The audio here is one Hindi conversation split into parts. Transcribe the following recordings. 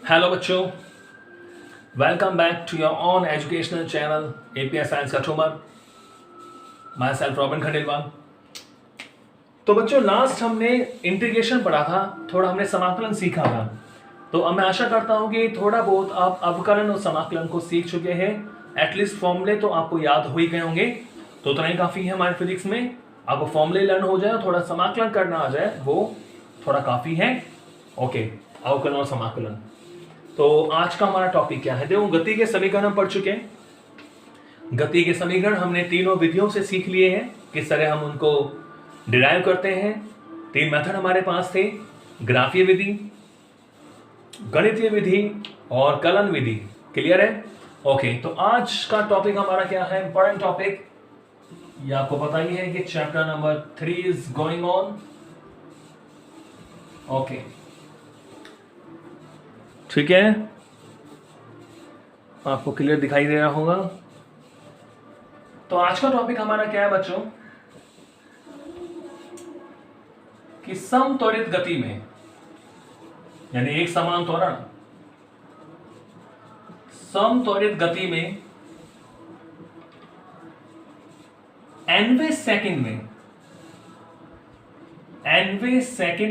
हेलो बच्चों, welcome back to your own educational channel APS science का ठूमर। Myself Robin Khandelwal. तो बच्चों, लास्ट हमने इंटीग्रेशन पढ़ा था, थोड़ा हमने समाकलन सीखा था। तो अब मैं आशा करता हूं कि थोड़ा बहुत आप अवकलन और समाकलन को सीख चुके हैं। एटलीस्ट फॉर्मूले तो आपको याद हो ही गए होंगे, तो उतना ही काफ़ी है हमारे फिजिक्स में। आपको फॉर्मूले लर्न हो जाए, थोड़ा समाकलन करना आ जाए, वो थोड़ा काफ़ी है। ओके, अवकलन और समाकलन। तो आज का हमारा टॉपिक क्या है? देखो, गति के समीकरण हम पढ़ चुके हैं। गति के समीकरण हमने तीनों विधियों से सीख लिए हैं, किस तरह हम उनको डिराइव करते हैं। तीन मेथड हमारे पास थे: ग्राफीय विधि, गणितीय विधि और कलन विधि। क्लियर है? ओके, तो आज का टॉपिक हमारा क्या है? इंपॉर्टेंट टॉपिक, ये आपको पता ही है कि chapter number 3 is going on. Okay, ठीक है, आपको क्लियर दिखाई दे रहा होगा। तो आज का टॉपिक हमारा क्या है बच्चों? कि समत्वरित गति में, यानी एक समान त्वरण, समत्वरित गति में nवें सेकंड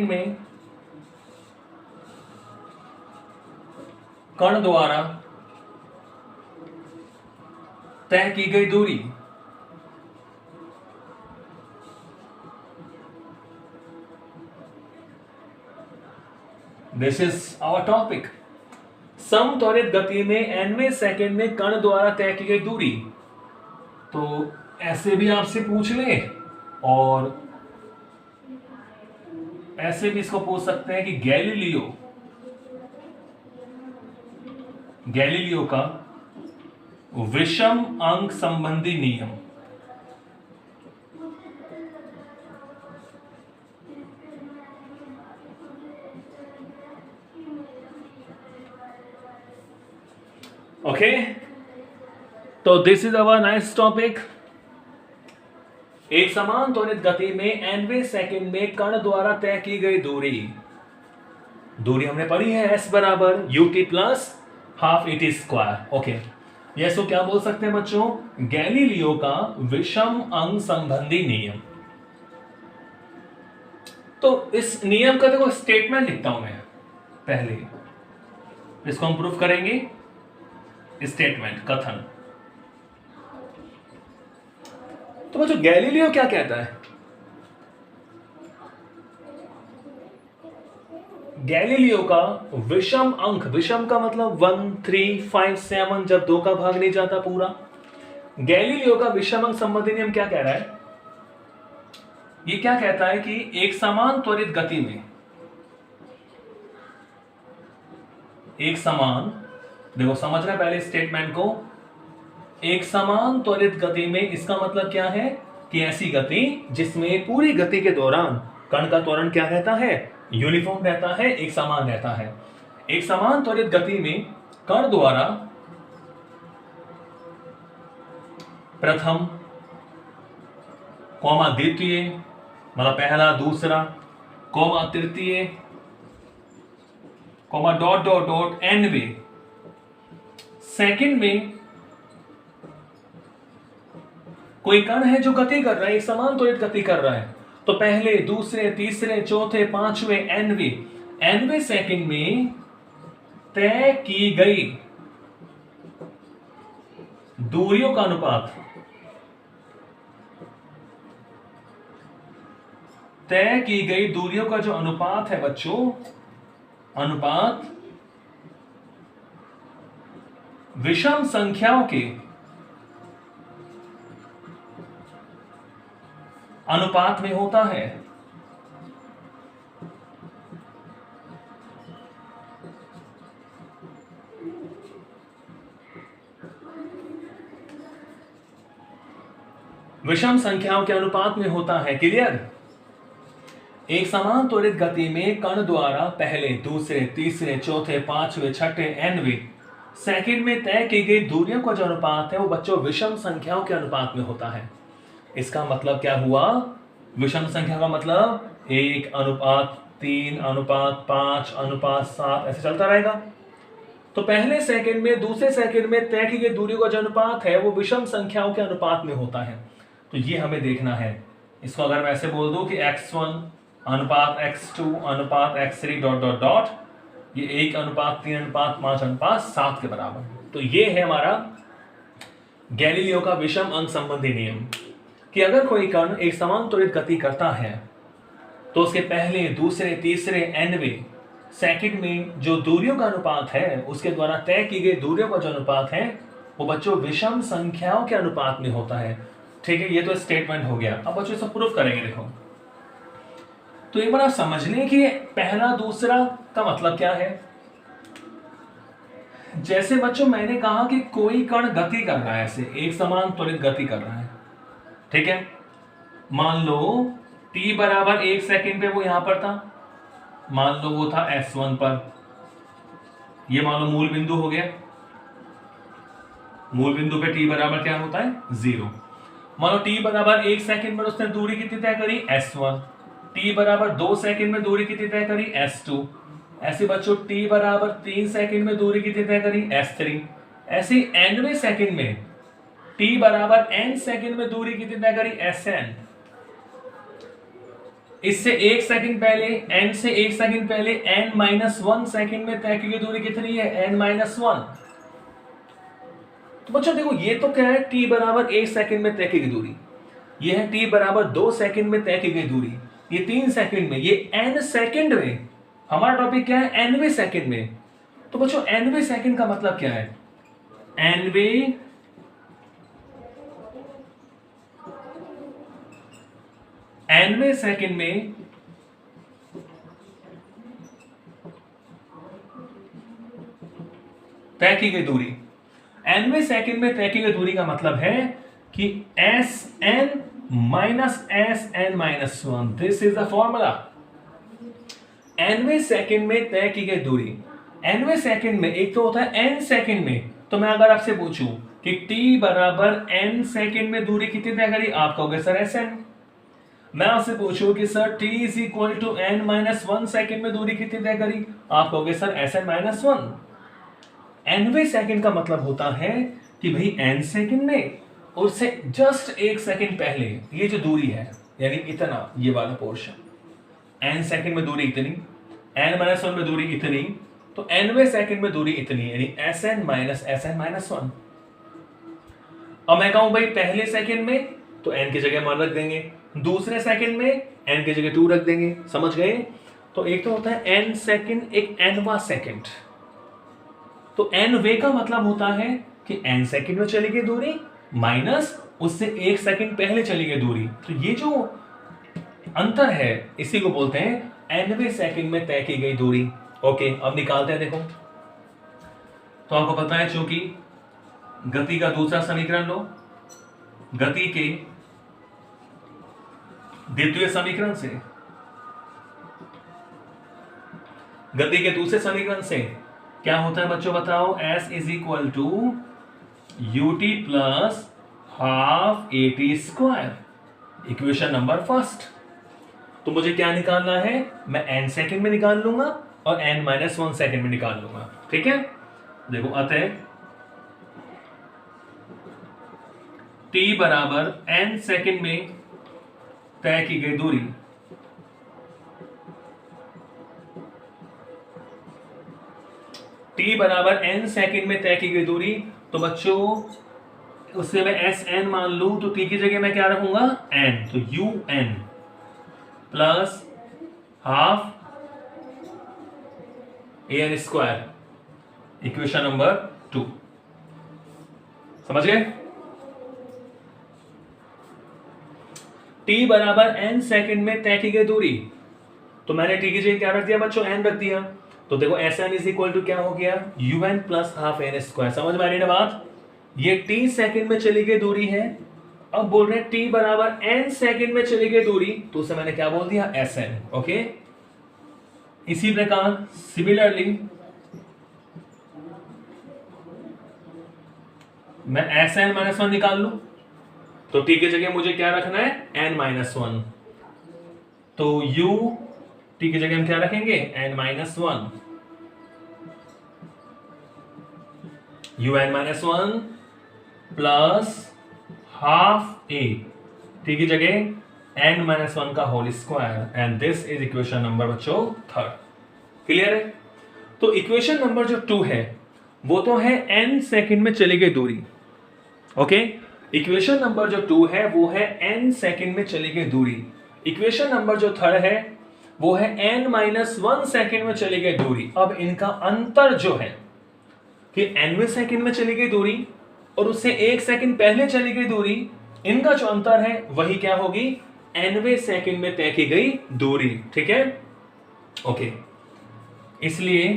में कण द्वारा तय की गई दूरी, दिस इज आवर टॉपिक। समत्वरित गति में nवें सेकंड में कण द्वारा तय की गई दूरी। तो ऐसे भी आपसे पूछ ले और ऐसे भी इसको पूछ सकते हैं कि गैलीलियो का विषम अंक संबंधी नियम। ओके, तो this is our nice topic. एक समान त्वरित गति में nवें सेकंड में कण द्वारा तय की गई दूरी हमने पढ़ी है, s बराबर ut plus half et square. Okay, yes, तो क्या बोल सकते हैं बच्चों? गैलीलियो का विषम अंक संबंधी नियम। तो इस नियम का देखो स्टेटमेंट लिखता हूं मैं पहले, इसको हम प्रूफ करेंगे। स्टेटमेंट, कथन। तो बच्चों, गैलीलियो क्या कहता है? गैलीलियो का विषम अंक, विषम का मतलब 1, 3, 5, 7, जब 2 का भाग नहीं जाता पूरा। गैलीलियो का विषम अंक संबंधी नियम क्या कह रहा है? ये क्या कहता है कि एक समान त्वरित गति में, एक समान, देखो समझ रहे पहले स्टेटमेंट को, एक समान त्वरित गति में, इसका मतलब क्या है कि ऐसी गति जिसमें पूरी गति के दौरान कण का त्वरण क्या रहता है? यूनिफॉर्म रहता है, एक समान रहता है। एक समान त्वरित गति में कण द्वारा प्रथम कॉमा द्वितीय, मतलब पहला दूसरा, कॉमा तृतीय, कॉमा डॉट डॉट डॉट nवें सेकंड में कोई कण है जो गति कर रहा है, एक समान त्वरित गति कर रहा है, तो पहले, दूसरे, तीसरे, चौथे, पांचवें, nवें सेकंड में तय की गई दूरियों का अनुपात, तय की गई दूरियों का जो अनुपात है बच्चों, अनुपात विषम संख्याओं के अनुपात में होता है। विषम संख्याओं के अनुपात में होता है। क्लियर? एक समान त्वरित गति में कण द्वारा पहले, दूसरे, तीसरे, चौथे, पांचवें, छठे, nवें सेकंड में तय की गई दूरियों का जो अनुपात है वो बच्चों विषम संख्याओं के अनुपात में होता है। इसका मतलब क्या हुआ? विषम संख्या का मतलब 1:3:5:7 ऐसे चलता रहेगा। तो पहले सेकंड में दूसरे सेकंड में तय की गई दूरी का जो अनुपात है वो विषम संख्याओं के अनुपात में होता है। तो ये हमें देखना है। इसको अगर मैं ऐसे बोल दूं कि x1 अनुपात x2 अनुपात x3 डॉट डॉट डॉट, ये 1:3:5:7 के बराबर। तो ये है हमारा गैलीलियो का विषम अंक संबंधी नियम कि अगर कोई कण एक समान त्वरित गति करता है तो उसके पहले दूसरे तीसरे nवें सेकंड में जो दूरियों का अनुपात है उसके द्वारा तय की गई दूरियों का जो अनुपात है वो बच्चों विषम संख्याओं के अनुपात में होता है। ठीक है, ये तो स्टेटमेंट हो गया। अब बच्चों इसको प्रूफ करेंगे। देखो तो एक बार आप समझ लें कि पहला दूसरा का मतलब क्या है। जैसे बच्चों मैंने कहा कि कोई कण गति कर रहा है, ऐसे एक समान त्वरित गति कर रहा है, ठीक है। मान लो t बराबर 1 सेकंड पे वो यहां पर था, मान लो वो था s1 पर, ये मान लो मूल बिंदु हो गया। मूल बिंदु पे t बराबर क्या होता है 0। मान लो t बराबर 1 सेकंड में उसने दूरी कितनी तय करी s1, t बराबर 2 सेकंड में दूरी कितनी तय करी s2, ऐसे बच्चों t बराबर 3 सेकंड में दूरी कितनी तय करी s3, ऐसे nवें सेकंड में t बराबर n सेकंड में दूरी कितनी तय करी sn। इससे 1 सेकंड पहले n से 1 सेकंड पहले n-1 सेकंड में तय की गई दूरी कितनी है n-1। तो बच्चों देखो ये तो क्या है t बराबर 1 सेकंड में तय की गई दूरी, ये है t बराबर 2 सेकंड में तय की गई दूरी, ये 3 सेकंड में, ये n सेकंड में। हमारा टॉपिक क्या है nवें सेकंड में। तो बच्चों nवें सेकंड का मतलब क्या है, nवें सेकंड में तय की गई दूरी, nवें सेकंड में तय की गई दूरी का मतलब है कि sn minus sn-1, this is the formula. nवें सेकंड में तय की गई दूरी, nवें सेकंड में एक तो होता है n सेकंड में। तो मैं अगर आपसे पूछूं कि t बराबर n सेकंड में दूरी कितनी तय करी, आप कहोगे सर sn। मैं आपसे पूछूं कि sir t is equal to n-1 second में दूरी कितनी तय करी, आप कहोगे सर sn-1। nवें सेकंड का मतलब होता है कि भाई n सेकंड में और से जस्ट 1 सेकंड पहले ये जो दूरी है, यानी इतना ये वाला पोर्शन, n सेकंड में दूरी इतनी, n-1 में दूरी इतनी, तो nवें सेकंड में दूरी इतनी, यानी sn माइनस sn-1। अब मैं कहूं भाई पहले सेकंड में तो n की जगह 1 रख देंगे, दूसरे सेकंड में n की जगह 2 रख देंगे, समझ गए। तो एक तो होता है n सेकंड, एक nवां सेकंड। तो nवे का मतलब होता है कि n सेकंड में चली गई दूरी माइनस उससे 1 सेकंड पहले चली गई दूरी। तो ये जो अंतर है इसी को बोलते हैं nवें सेकंड में तय की गई दूरी। ओके, अब निकालते हैं। देखो तो आपको पता है चूंकि गति का दूसरा समीकरण लो, गति के द्वितीय समीकरण से, गति के दूसरे समीकरण से क्या होता है बच्चों बताओ, s is equal to ut plus half at square, equation number first. तो मुझे क्या निकालना है, मैं n सेकंड में निकाल लूंगा और n-1 सेकंड में निकाल लूंगा, ठीक है। देखो अतः t बराबर n सेकंड में तय की गई दूरी t बराबर n सेकंड में तय की गई दूरी, तो बच्चों उससे मैं sn मान लूं तो t की जगह मैं क्या रखूंगा n, तो un plus half an square, equation number 2। समझ गए। t बराबर n सेकंड में तय की गई दूरी, तो मैंने t की जगह क्या रख दिया बच्चों, n रख दिया। तो देखो sn इज इक्वल टू क्या हो गया, un plus half n square. समझ में आ रही है बात। ये t सेकंड में चली गई दूरी है, अब बोल रहे हैं t बराबर n सेकंड में चली गई दूरी, तो उसे मैंने क्या बोल दिया sn। ओके, इसी प्रकार सिमिलरली मैं sn-1 निकाल लूं, तो t की जगह मुझे क्या रखना है n-1, तो u t की जगह हम क्या रखेंगे n-1, un minus one plus half A T की जगह n माइनस वन का whole square and this is equation number बच्चों थर्ड। क्लियर है? तो इक्वेशन नंबर जो 2 है वो तो है n सेकंड में चली गई दूरी। ओके, इक्वेशन नंबर जो 2 है वो है n सेकंड में चली गई दूरी। इक्वेशन नंबर जो थर्ड है वो है n माइनस वन सेकेंड में चली गई दूरी। अब इनका अंतर जो है कि nवें सेकंड में चली गई दूरी और उससे 1 सेकंड पहले चली गई दूरी, इनका जो अंतर है वही क्या होगी, nवें सेकंड में तय की गई दूरी। ठीक है? ओके, इसलिए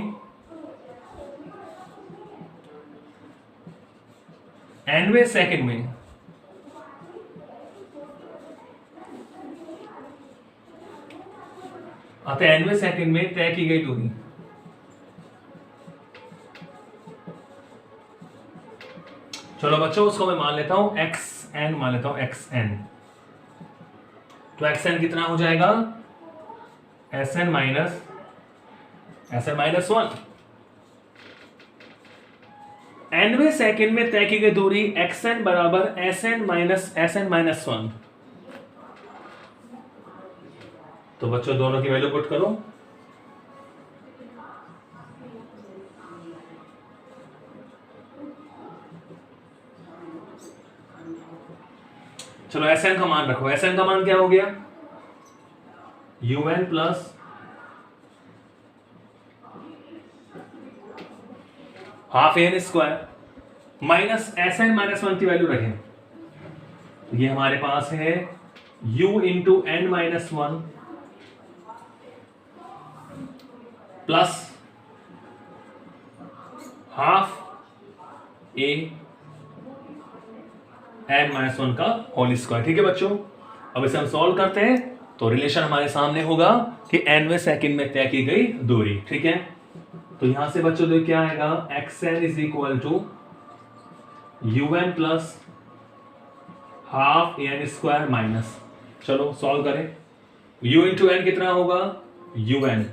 nवें सेकंड में अतः nवें सेकंड में तय की गई दूरी चलो बच्चों उसको मैं मान लेता हूं xn, मान लेता हूं xn। तो xn कितना हो जाएगा, sn माइनस वन। nवें सेकंड में तय की गई दूरी xn बराबर sn माइनस वन। तो बच्चों दोनों की वैल्यू पुट करो। चलो Sn का मान रखो। Sn का मान क्या हो गया, un plus half n square minus Sn minus one की वैल्यू रखें। तो ये हमारे पास है u into n minus one plus half a n minus one का होल स्क्वायर। ठीक है बच्चों, अब इसे हम सॉल्व करते हैं तो रिलेशन हमारे सामने होगा कि nवें सेकंड में तय की गई दूरी। ठीक है, तो यहां से बच्चों देखो क्या आएगा, xn is equal to un plus half n square minus, चलो सॉल्व करें। u इंटू एन कितना होगा, un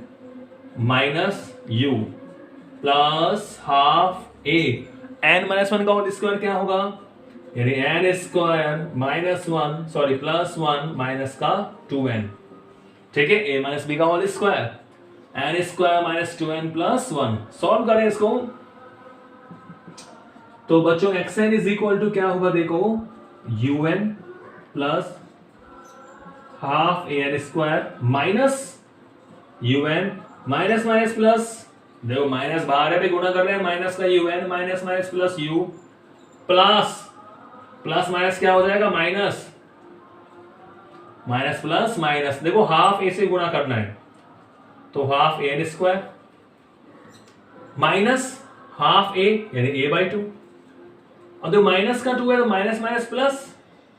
minus u plus half a n minus one का होल स्क्वायर क्या होगा, यानी n square minus one sorry plus one minus का 2n। ठीक है, a माइनस बी का whole square n square minus 2n plus one. Solve करें इसको तो बच्चों xn इज इक्वल टू क्या होगा, देखो un plus half n square minus un minus minus plus, देखो माइनस बाहर है भी गुणा कर रहे हैं, माइनस का un minus minus plus u plus plus minus क्या हो जाएगा, माइनस माइनस प्लस माइनस। देखो हाफ ए से गुणा करना है तो half n square minus half a यानी ए बाई टू। और देखो माइनस का 2 है तो माइनस माइनस प्लस,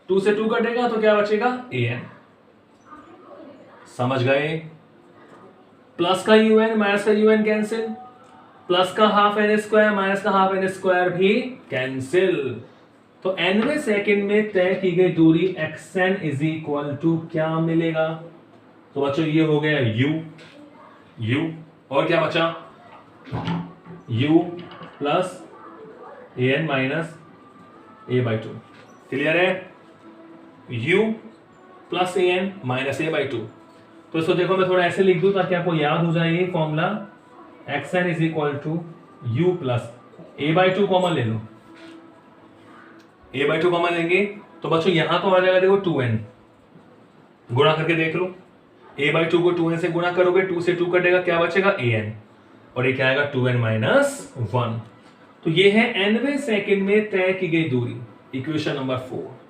2 से 2 कटेगा तो क्या बचेगा, ए एन। समझ गए? प्लस का un माइनस का un कैंसिल, प्लस का हाफ एन स्क्वायर माइनस का हाफ एन स्क्वायर भी कैंसिल। तो nवें सेकंड में तय की गई दूरी xn इज इक्वल टू क्या मिलेगा, तो बच्चों ये हो गया u और क्या बचा, u plus an minus A by to. Clear है, u plus an minus A by to. तो इसको देखो मैं थोड़ा ऐसे लिख दूं ताकि आपको याद हो जाए ये formula, xn is equal to u plus A by two common ले लो, ए बाई टू कॉमन लेंगे तो बच्चों यहां तो आ जाएगा देखो 2n, गुणा करके देख लो, ए बाई टू को 2n से गुणा करोगे 2 से 2 कटेगा क्या बचेगा, an और ये क्या आएगा 2n माइनस वन। तो ये है nवें सेकंड में तय की गई दूरी, इक्वेशन नंबर 4।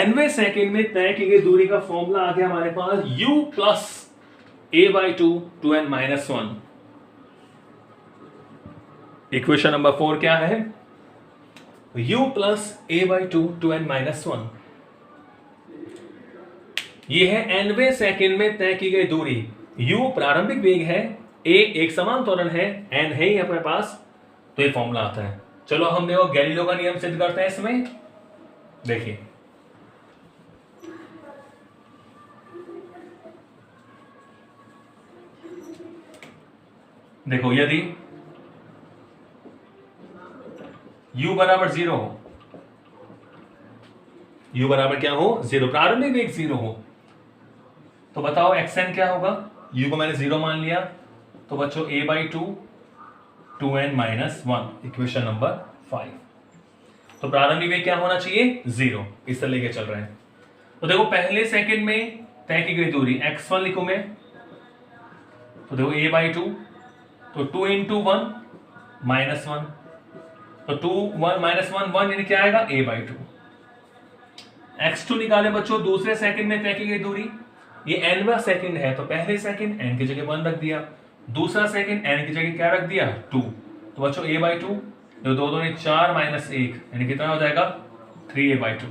nवें सेकंड में तय की गई दूरी का फॉर्मूला आ गया हमारे पास u plus A by to 2n minus one. Equation number 4 क्या है, u plus A by to 2n minus one. यह है nवें सेकंड में तय की गई दूरी, u प्रारंभिक वेग है, a एक समान त्वरण है, n है ही अपने पास, तो ये फॉर्मूला आता है। चलो हम देखो गैलीलियो का नियम सिद्ध करते हैं इसमें। देखिए देखो यदि u बराबर 0 हो, u बराबर क्या हो 0, प्रारंभिक वेग 0 हो, तो बताओ xn क्या होगा। u को मैंने 0 मान लिया, तो बच्चों a/2 2n - 1 इक्वेशन नंबर 5। तो प्रारंभिक वेग क्या होना चाहिए 0, इस तरह लेके चल रहे हैं। तो देखो पहले सेकंड में तय की गई दूरी x1 लिखूं मैं, तो देखो a/2, तो 2 × 1 - 1, तो 2 1 - 1 1 यानी क्या आएगा a/2। x2 निकाले बच्चों दूसरे सेकंड में तय की गई दूरी, ये nवां सेकंड है, तो पहले सेकंड n की जगह 1 रख दिया, दूसरा सेकंड n की जगह क्या रख दिया 2, तो बच्चों a/2, जो 2 2 4 - 1 यानी कितना हो जाएगा 3a/2।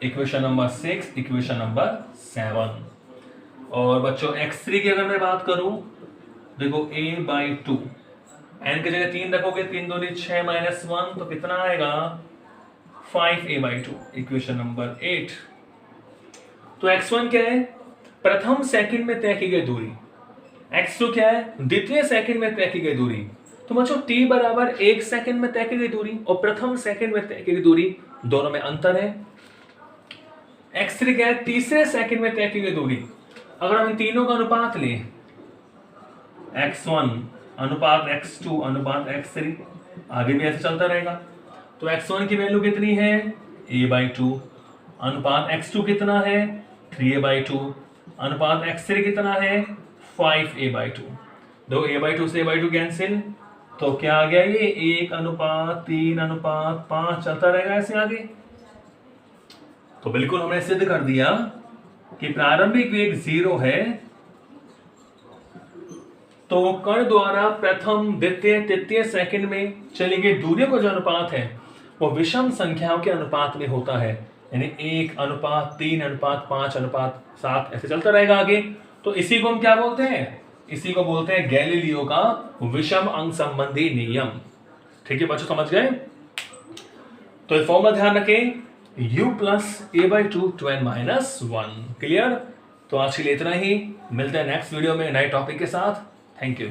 Equation number 6, equation number 7। और बच्चों x3 की अगर मैं बात करूं, देखो a/2, n की जगह 3 रखोगे, 3 2 6 - 1, तो कितना आएगा 5a/2, इक्वेशन नंबर 8। तो x1 क्या है प्रथम सेकंड में तय की गई दूरी, x2 क्या है द्वितीय सेकंड में तय की गई दूरी। तो बच्चों t बराबर 1 सेकंड में तय की गई दूरी और प्रथम सेकंड में तय की गई दूरी, दोनों में अंतर है। x3 क्या है तीसरे सेकंड में तय की गई दूरी। अगर हम इन तीनों का अनुपात लें, x1 अनुपात x2 अनुपात x3, आगे भी ऐसे चलता रहेगा। तो x1 की वैल्यू कितनी है a/2, अनुपात x2 कितना है 3a/2, अनुपात x3 कितना है 5a/2। दो a/2 से a/2 कैंसिल, तो क्या आ गया ये 1:3:5 चलता रहेगा ऐसे आगे। तो बिल्कुल हमने सिद्ध कर दिया कि प्रारंभिक वेग 0 है, तो कण द्वारा प्रथम द्वितीय तृतीय सेकंड में चली गई दूरियों का जो अनुपात है वो विषम संख्याओं के अनुपात में होता है, यानी 1:3:5:7 ऐसे चलता रहेगा आगे। तो इसी को हम क्या बोलते हैं, इसी को बोलते हैं गैलीलियो का विषम अंक संबंधी नियम। ठीक है बच्चों, समझ गए। तो ये फॉर्मूला ध्यान रखें, u + a/2 2n - 1। क्लियर। तो आज के लिए इतना ही, मिलते हैं नेक्स्ट वीडियो में नए टॉपिक के साथ। Thank you.